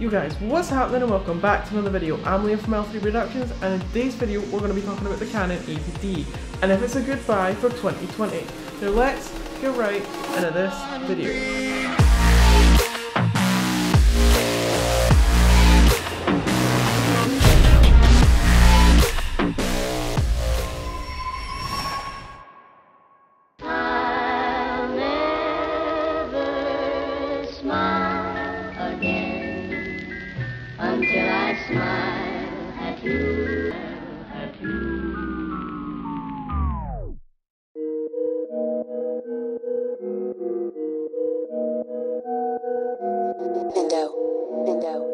You guys, what's happening and welcome back to another video. I'm Liam from L3 Productions, and in today's video we're going to be talking about the Canon 80d and if it's a good buy for 2020. Now let's get right into this video. Until I smile at you, Window.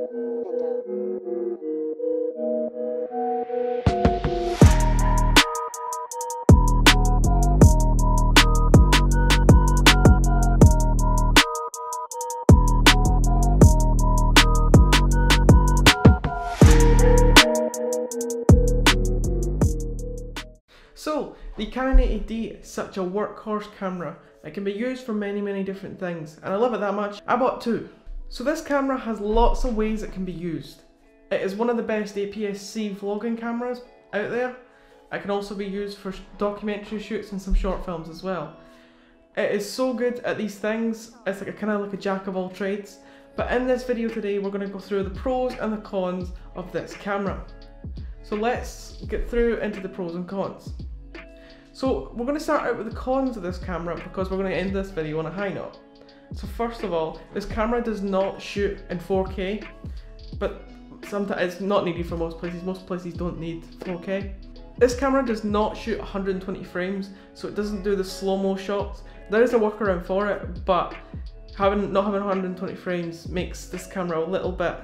So, the Canon 80d is such a workhorse camera. It can be used for many different things, and I love it that much. I bought two. So this camera has lots of ways it can be used. It is one of the best APS-C vlogging cameras out there. It can also be used for documentary shoots and some short films as well. It is so good at these things. It's like kind of like a jack of all trades. But in this video today, we're going to go through the pros and the cons of this camera. So let's get through into the pros and cons. So we're going to start out with the cons of this camera because we're going to end this video on a high note. So first of all, this camera does not shoot in 4K, but sometimes it's not needed for most places. Most places don't need 4K. This camera does not shoot 120 frames, so it doesn't do the slow-mo shots. There is a workaround for it, but not having 120 frames makes this camera a little bit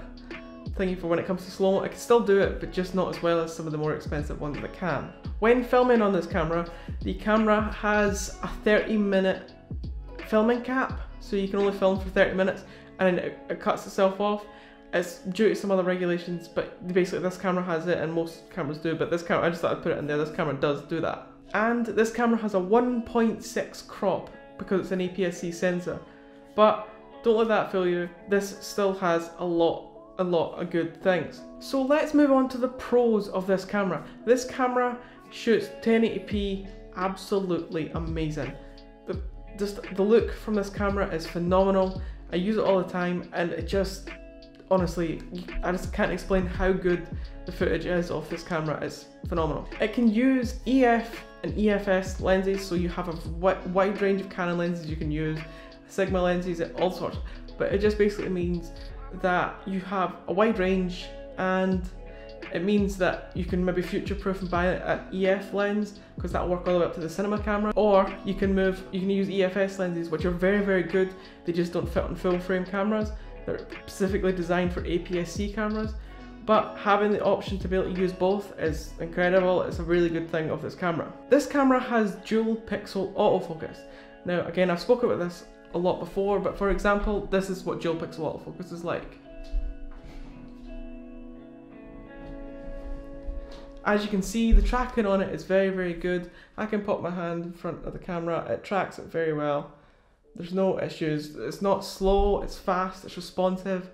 thingy for when it comes to slow-mo. I can still do it, but just not as well as some of the more expensive ones that can. When filming on this camera, the camera has a 30-minute filming cap, so you can only film for 30 minutes and then it cuts itself off. It's due to some other regulations, but basically this camera has it and most cameras do, but this camera, I just thought I'd put it in there, this camera does do that. And this camera has a 1.6 crop because it's an APS-C sensor, but don't let that fool you, this still has a lot of good things. So let's move on to the pros of this camera. This camera shoots 1080p absolutely amazing. Just the look from this camera is phenomenal. I use it all the time and it just, honestly, I just can't explain how good the footage is of this camera. It's phenomenal. It can use EF and EFS lenses, so you have a wide range of Canon lenses you can use, Sigma lenses, all sorts, but it just basically means that you have a wide range, and it means that you can maybe future-proof and buy an EF lens because that'll work all the way up to the cinema camera, or you can use EFS lenses, which are very good. They just don't fit on full-frame cameras. They're specifically designed for APS-C cameras, but having the option to be able to use both is incredible. It's a really good thing of this camera. This camera has dual pixel autofocus. Now again, I've spoken about this a lot before, but for example, this is what dual pixel autofocus is like. As you can see, the tracking on it is very good. I can put my hand in front of the camera, it tracks it very well. There's no issues. It's not slow, it's fast, it's responsive,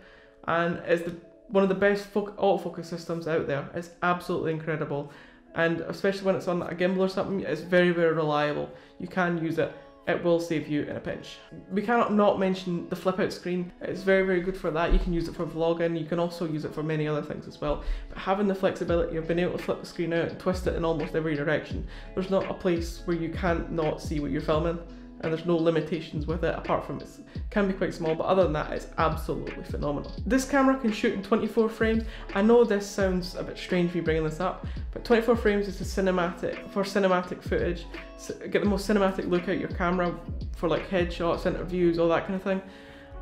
and it's one of the best autofocus systems out there. It's absolutely incredible, and especially when it's on a gimbal or something, it's very reliable. You can use it. It will save you in a pinch. We cannot not mention the flip out screen. It's very good for that. You can use it for vlogging, you can also use it for many other things as well. But having the flexibility of being able to flip the screen out and twist it in almost every direction, there's not a place where you can't not see what you're filming, and there's no limitations with it apart from it can be quite small, but other than that, it's absolutely phenomenal. This camera can shoot in 24 frames. I know this sounds a bit strange me bringing this up, but 24 frames is for cinematic footage. So get the most cinematic look out your camera for like headshots, interviews, all that kind of thing.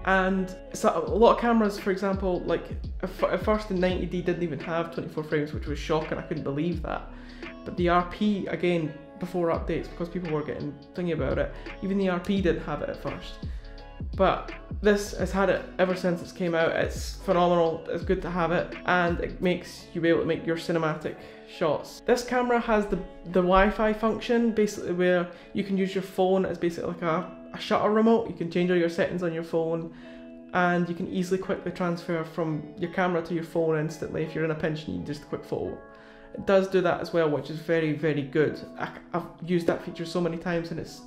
And so a lot of cameras, for example, like at first the 90D didn't even have 24 frames, which was shocking. I couldn't believe that. But the RP, again, before updates, because people were getting thingy about it, even the RP didn't have it at first. But this has had it ever since it's came out. It's phenomenal, it's good to have it, and it makes you be able to make your cinematic shots. This camera has the Wi-Fi function, basically where you can use your phone as basically like a shutter remote. You can change all your settings on your phone and you can easily quickly transfer from your camera to your phone instantly if you're in a pinch and you need just a quick photo. It does do that as well, which is very, very good. I've used that feature so many times and it's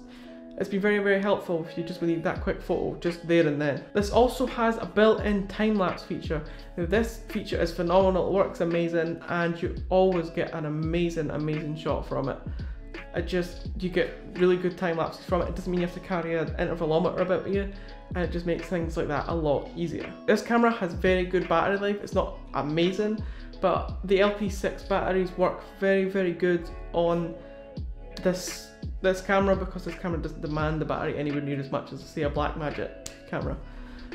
been very, very helpful if you just need that quick photo just there and then. This also has a built-in time-lapse feature. Now this feature is phenomenal, it works amazing, and you always get an amazing, amazing shot from it. You get really good time lapses from it. It doesn't mean you have to carry an intervalometer about with you, and it just makes things like that a lot easier. This camera has very good battery life. It's not amazing, but the LP6 batteries work very, very good on this camera, because this camera doesn't demand the battery anywhere near as much as, say, a Blackmagic camera.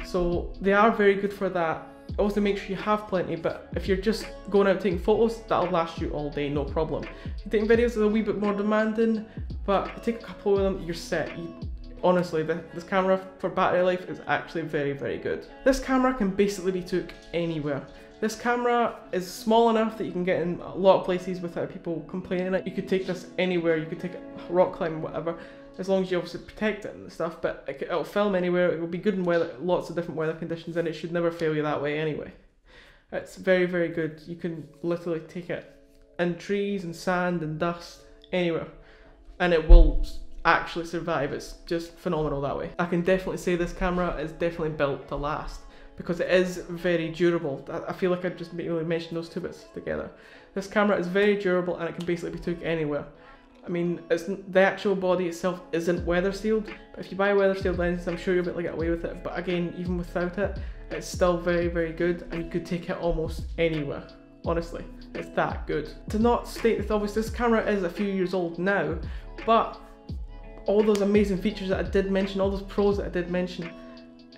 So they are very good for that. Also make sure you have plenty, but if you're just going out taking photos, that'll last you all day, no problem. If you're taking videos, are a wee bit more demanding, but you take a couple of them, you're set. Honestly, this camera for battery life is actually very, very good. This camera can basically be took anywhere. This camera is small enough that you can get in a lot of places without people complaining it. You could take this anywhere, you could take it rock climbing, whatever, as long as you obviously protect it and stuff, but it'll film anywhere. It will be good in lots of different weather conditions, and it should never fail you that way anyway. It's very, very good. You can literally take it in trees and sand and dust, anywhere, and it will actually survive. It's just phenomenal that way. I can definitely say this camera is definitely built to last, because it is very durable. I feel like I just really mentioned those two bits together. This camera is very durable and it can basically be took anywhere. I mean, the actual body itself isn't weather sealed, but if you buy weather sealed lenses, I'm sure you'll be able to get away with it. But again, even without it, it's still very, very good, and you could take it almost anywhere. Honestly, it's that good. To not state that obviously this camera is a few years old now, but all those amazing features that I did mention, all those pros that I did mention,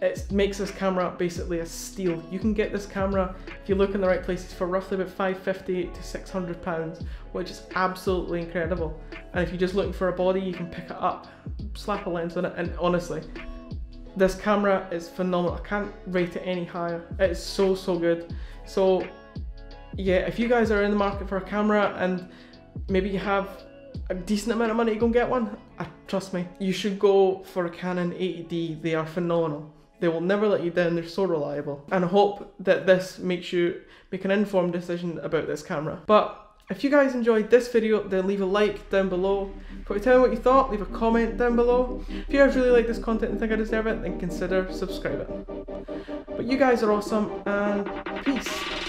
it makes this camera basically a steal. You can get this camera, if you look in the right places, for roughly about £550 to £600, which is absolutely incredible. And if you're just looking for a body, you can pick it up, slap a lens on it, and honestly, this camera is phenomenal. I can't rate it any higher. It is so, so good. So yeah, if you guys are in the market for a camera and maybe you have a decent amount of money to go and get one, trust me, you should go for a Canon 80d. They are phenomenal. They will never let you down, they're so reliable. And I hope that this makes you make an informed decision about this camera. But if you guys enjoyed this video, then leave a like down below. Tell me what you thought, leave a comment down below. If you guys really like this content and think I deserve it, then consider subscribing. But you guys are awesome, and peace.